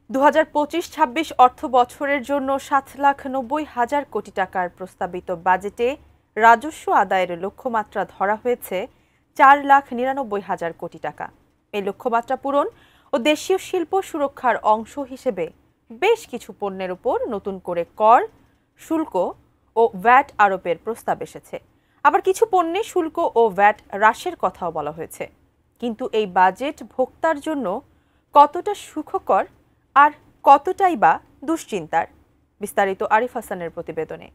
২০২৫-২৬ অর্থ বছরের জন্য ৭,৯০,০০০ কোটি টাকার প্রস্তাবিত বাজেটে রাজস্ব আদায়ের লক্ষ্যমাত্রা ধরা হয়েছে 4,৯৯,০০০ কোটি টাকা। এই লক্ষ্যমাত্রা পূরণ ও দেশীয় শিল্প সুরক্ষার অংশ হিসেবে বেশ কিছু পণ্যের উপর নতুন করে কর, শুল্ক ও ভ্যাট আরোপের প্রস্তাব এসেছে। আবার কিছু পণ্যে শুল্ক ও ভ্যাট হ্রাসের কথাও বলা হয়েছে। কিন্তু এই বাজেট ভোক্তার জন্য কতটা সুখকর আর কতটাই বা দুশ্চিন্তার, বিস্তারিত আরিফ হাসানের প্রতিবেদনে।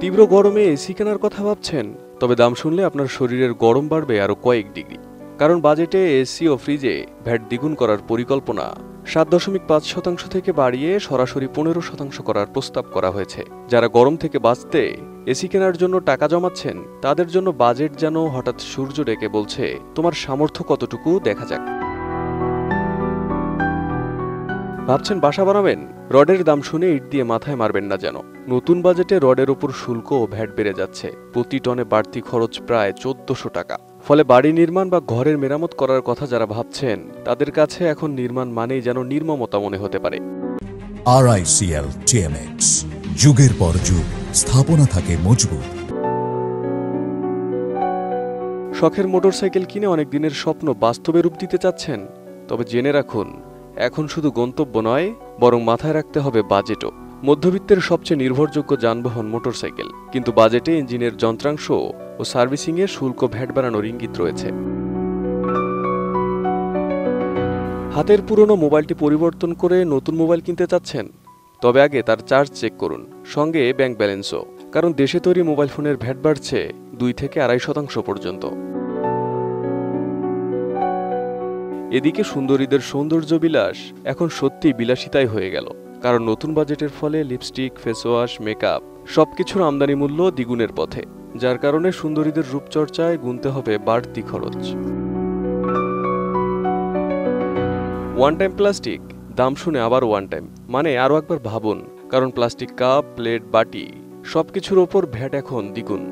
তীব্র গরমে এসি কেনার কথা ভাবছেন? তবে দাম শুনলে আপনার শরীরের গরম বাড়বে আরো কয়েক ডিগ্রি। কারণ বাজেটে এসি ও ফ্রিজে ভ্যাট দ্বিগুণ করার পরিকল্পনা 7.5% থেকে বাড়িয়ে সরাসরি 15% করার প্রস্তাব করা হয়েছে। যারা গরম থেকে বাঁচতে এসি কেনার জন্য টাকা জমাচ্ছেন, তাদের জন্য বাজেট যেন হঠাৎ সূর্য ডেকে বলছে, তোমার সামর্থ্য কতটুকু দেখা যাক। ভাবছেন বাসা বানাবেন? রডের দাম শুনে ইট দিয়ে মাথায় মারবেন না যেন। নতুন বাজেটে রডের উপর শুল্ক ও ভ্যাট বেড়ে যাচ্ছে। প্রতি টনে বাড়তি খরচ প্রায় 1400 টাকা। ফলে বাড়ি নির্মাণ বা ঘরের মেরামত করার কথা যারা ভাবছেন, তাদের কাছে এখন নির্মাণ মানেই যেন নির্মমতা মনে হতে পারে। RICL TMX, যুগের পর যুগ স্থাপনা থাকে মজবুত। শখের মোটরসাইকেল কিনে অনেক দিনের স্বপ্ন বাস্তবে রূপ দিতে চাচ্ছেন? তবে জেনে রাখুন, এখন শুধু গন্তব্য নয়, বরং মাথায় রাখতে হবে বাজেটও। মধ্যবিত্তের সবচেয়ে নির্ভরযোগ্য যানবাহন মোটরসাইকেল, কিন্তু বাজেটে ইঞ্জিনের যন্ত্রাংশ ও সার্ভিসিংয়ে শুল্ক ভ্যাট বাড়ানোর ইঙ্গিত রয়েছে। হাতের পুরনো মোবাইলটি পরিবর্তন করে নতুন মোবাইল কিনতে চাচ্ছেন? তবে আগে তার চার্জ চেক করুন, সঙ্গে ব্যাংক ব্যালেন্সও। কারণ দেশে তৈরি মোবাইল ফোনের ভ্যাট বাড়ছে 2 থেকে 2.5% পর্যন্ত। এদিকে সুন্দরীদের সৌন্দর্য বিলাস এখন সত্যি বিলাসিতাই হয়ে গেল। কারণ নতুন বাজেটের ফলে লিপস্টিক, ফেসওয়াশ, মেকআপ সবকিছুর আমদানি মূল্য দ্বিগুণের পথে, যার কারণে সুন্দরীদের রূপচর্চায় গুনতে হবে বাড়তি খরচ। ওয়ান টাইম প্লাস্টিক, দাম শুনে আবার ওয়ান টাইম মানে আরও একবার ভাবুন। কারণ প্লাস্টিক কাপ, প্লেট, বাটি সবকিছুর ওপর ভ্যাট এখন দ্বিগুণ।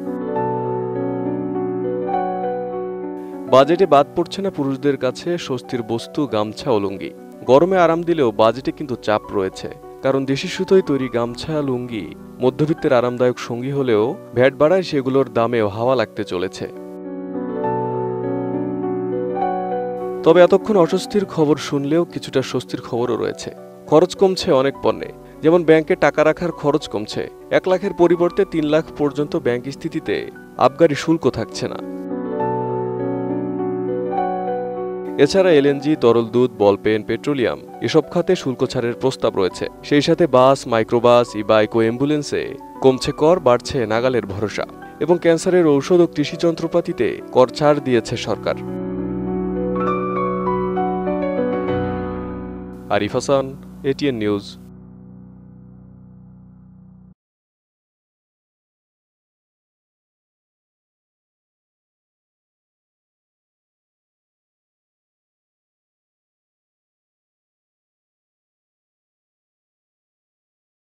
বাজেটে বাদ পড়ছে না পুরুষদের কাছে স্বস্তির বস্তু গামছা ও লুঙ্গি। গরমে আরাম দিলেও বাজেটে কিন্তু চাপ রয়েছে। কারণ দেশি সুতোয় তৈরি গামছা, লুঙ্গি মধ্যবিত্তের আরামদায়ক সঙ্গী হলেও ভ্যাট বাড়ায় সেগুলোর দামেও হাওয়া লাগতে চলেছে। তবে এতক্ষণ অস্বস্তির খবর শুনলেও কিছুটা স্বস্তির খবরও রয়েছে। খরচ কমছে অনেক পণ্যে, যেমন ব্যাংকে টাকা রাখার খরচ কমছে। 1 লাখের পরিবর্তে 3 লাখ পর্যন্ত ব্যাংক স্থিতিতে আবগারি শুল্ক থাকছে না। এছাড়া এলএনজি, তরল দুধ, বলপেন, পেট্রোলিয়াম এসব খাতে শুল্ক ছাড়ের প্রস্তাব রয়েছে। সেই সাথে বাস, মাইক্রোবাস, ই-বাইক ও অ্যাম্বুলেন্সে কমছে কর, বাড়ছে নাগালের ভরসা। এবং ক্যান্সারের ঔষধ ও কৃষি যন্ত্রপাতিতে কর ছাড় দিয়েছে সরকার। Arif Hasan, ATN news.